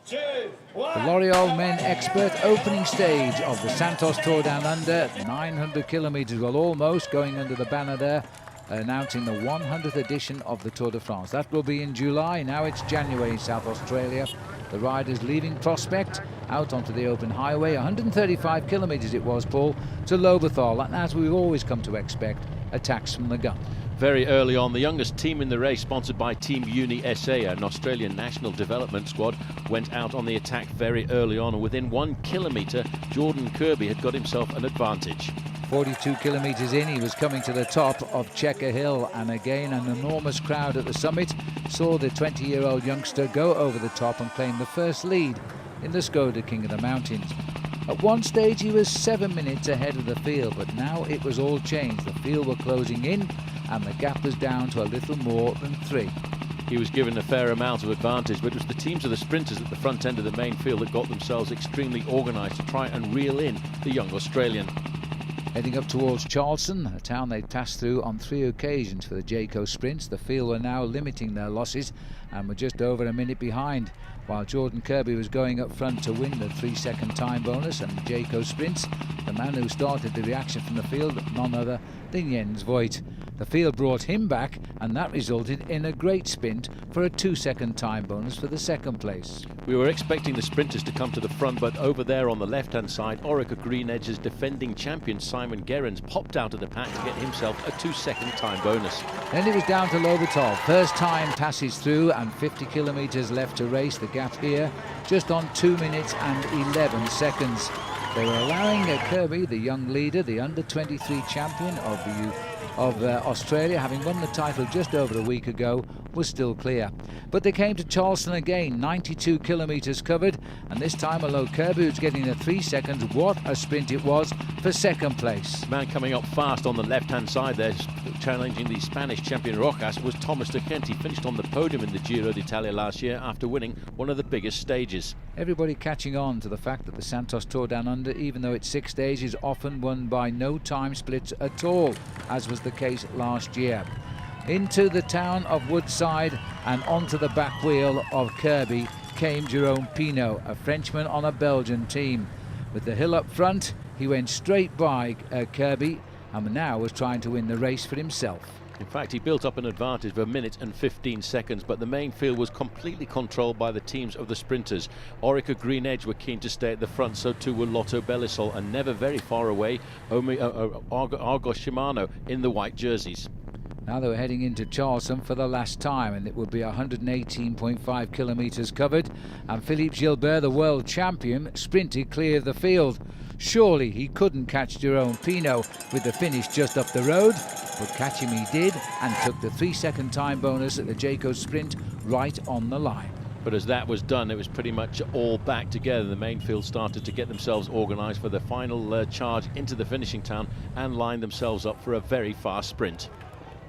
2, 1. The L'Oreal Men Expert opening stage of the Santos Tour Down Under, 900 kilometres, well, almost going under the banner there, announcing the 100th edition of the Tour de France. That will be in July. Now it's January in South Australia. The riders leaving Prospect out onto the open highway. 135 kilometres it was, Paul, to Lobethal, and as we've always come to expect, attacks from the gun. Very early on, the youngest team in the race, sponsored by Team Uni SA, an Australian national development squad, went out on the attack very early on, and within 1 kilometre, Jordan Kirby had got himself an advantage. 42 kilometres in, he was coming to the top of Checker Hill, and again an enormous crowd at the summit saw the 20-year-old youngster go over the top and claim the first lead in the Skoda King of the Mountains. At one stage he was 7 minutes ahead of the field, but now it was all changed. The field were closing in and the gap was down to a little more than 3. He was given a fair amount of advantage, but it was the teams of the sprinters at the front end of the main field that got themselves extremely organised to try and reel in the young Australian. Heading up towards Charleston, a town they passed through on 3 occasions for the Jayco sprints. The field were now limiting their losses and were just over a minute behind, while Jordan Kirby was going up front to win the 3-second time bonus and the Jayco sprints. The man who started the reaction from the field, none other than Jens Voigt. The field brought him back, and that resulted in a great sprint for a 2-second time bonus for the second place. We were expecting the sprinters to come to the front, but over there on the left-hand side, Orica Green Edge's defending champion Simon Gerrans popped out of the pack to get himself a 2-second time bonus. Then it was down to Lobethal. First time passes through and 50 kilometres left to race. The gap here just on 2 minutes and 11 seconds. They were allowing Kirby, the young leader, the under-23 champion of Australia, having won the title just over a week ago, was still clear. But they came to Charleston again, 92 kilometres covered, and this time although Kirby was getting the 3 seconds, what a sprint it was for second place. Man coming up fast on the left-hand side there, challenging the Spanish champion Rojas, was Thomas de Kent. He finished on the podium in the Giro d'Italia last year after winning one of the biggest stages. Everybody catching on to the fact that the Santos Tour Down Under, even though it's 6 days, is often won by no time splits at all, as was the case last year. Into the town of Woodside and onto the back wheel of Kirby came Jerome Pinault, a Frenchman on a Belgian team. With the hill up front, he went straight by Kirby and now was trying to win the race for himself. In fact, he built up an advantage of 1 minute and 15 seconds, but the main field was completely controlled by the teams of the sprinters. Orica Green Edge were keen to stay at the front, so too were Lotto Belisol, and never very far away, Argos Shimano in the white jerseys. Now they were heading into Charleston for the last time, and it would be 118.5 kilometres covered, and Philippe Gilbert, the world champion, sprinted clear of the field. Surely he couldn't catch Jerome Pinault with the finish just up the road, but catch him he did and took the 3-second time bonus at the Jayco sprint right on the line. But as that was done, it was pretty much all back together. The main field started to get themselves organised for the final charge into the finishing town and lined themselves up for a very fast sprint.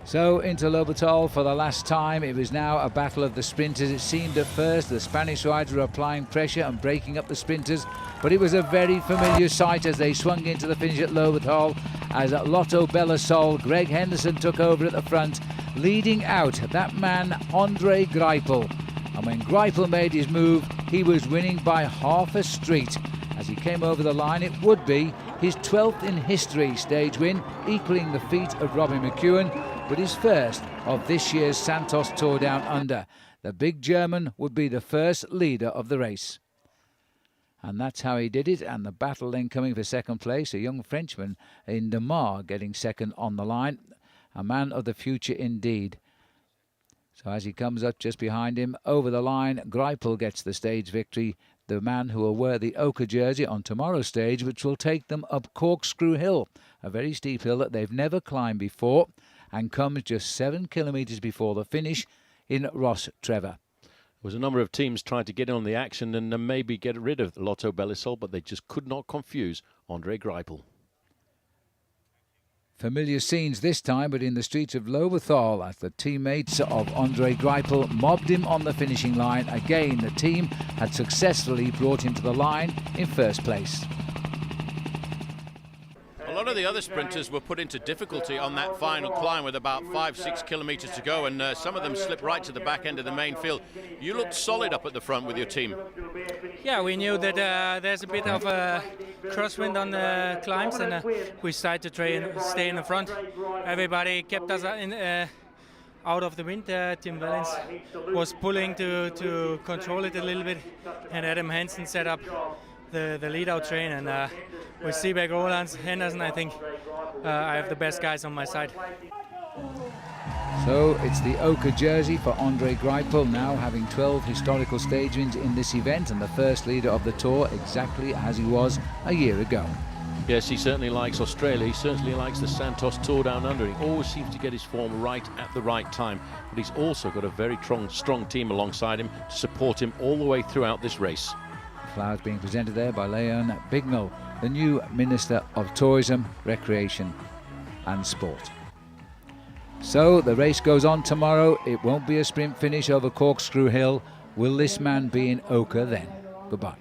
So into Lobethal for the last time. It was now a battle of the sprinters. It seemed at first the Spanish riders were applying pressure and breaking up the sprinters, but it was a very familiar sight as they swung into the finish at Lobethal, as at Lotto Belisol, Greg Henderson took over at the front, leading out that man Andre Greipel. And when Greipel made his move, he was winning by half a street. As he came over the line, it would be his 12th in history stage win, equaling the feat of Robbie McEwen, but his first of this year's Santos Tour Down Under. The big German would be the first leader of the race. And that's how he did it, and the battle then coming for second place, a young Frenchman in Demare getting second on the line, a man of the future indeed. So as he comes up just behind him, over the line, Greipel gets the stage victory, the man who will wear the ochre jersey on tomorrow's stage, which will take them up Corkscrew Hill, a very steep hill that they've never climbed before, and comes just 7 kilometres before the finish in Ross Trevor. There was a number of teams trying to get in on the action and maybe get rid of Lotto Belisol, but they just could not confuse Andre Greipel. Familiar scenes this time, but in the streets of Lobethal, as the teammates of Andre Greipel mobbed him on the finishing line. Again, the team had successfully brought him to the line in first place. A lot of of the other sprinters were put into difficulty on that final climb with about 5-6 kilometers to go, and some of them slipped right to the back end of the main field. You looked solid up at the front with your team. Yeah, we knew that there's a bit of a crosswind on the climbs, and we decided to try and stay in the front. Everybody kept us out of the wind. Tim Wellens was pulling to control it a little bit, and Adam Hansen set up the lead-out train, and with Seebeck, Roland, Henderson, I think I have the best guys on my side. So it's the ochre jersey for Andre Greipel, now having 12 historical stage wins in this event and the first leader of the Tour, exactly as he was a year ago. Yes, he certainly likes Australia. He certainly likes the Santos Tour down under. He always seems to get his form right at the right time. But he's also got a very strong team alongside him to support him all the way throughout this race. Flowers being presented there by Leon Bignell, the new Minister of Tourism, Recreation and Sport. So the race goes on tomorrow. It won't be a sprint finish over Corkscrew Hill. Will this man be in ochre then? Goodbye.